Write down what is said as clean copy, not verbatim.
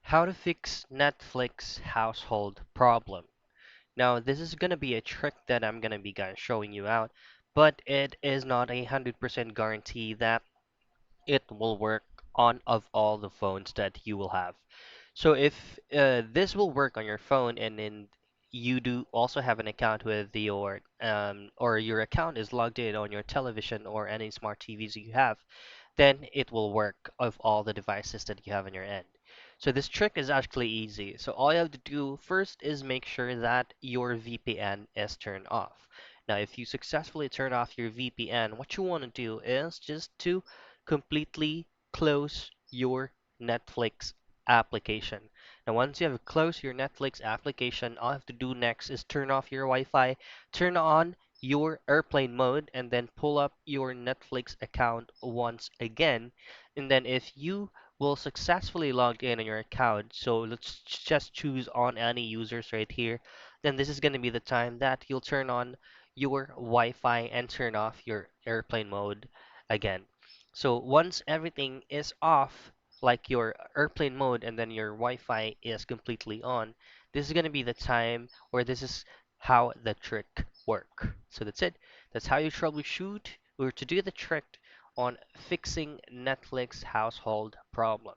How to fix Netflix household problem. Now, this is gonna be a trick that I'm gonna be guys showing you out, but it is not 100% guarantee that it will work on of all the phones that you will have. So if this will work on your phone and then you do also have an account with your or your account is logged in on your television or any smart TVs you have, then it will work of all the devices that you have on your end. So this trick is actually easy. So all you have to do first is make sure that your VPN is turned off. Now, if you successfully turn off your VPN, what you want to do is just to completely close your Netflix application. Now, once you have closed your Netflix application, all you have to do next is turn off your Wi-Fi, turn on your airplane mode, and then pull up your Netflix account once again. And then if you will successfully log in on your account, so let's just choose on any users right here, then this is going to be the time that you'll turn on your Wi-Fi and turn off your airplane mode again. So once everything is off, like your airplane mode and then your Wi-Fi is completely on, this is going to be the time where this is how the trick work. So that's it. That's how you troubleshoot or to do the trick on fixing Netflix household problem.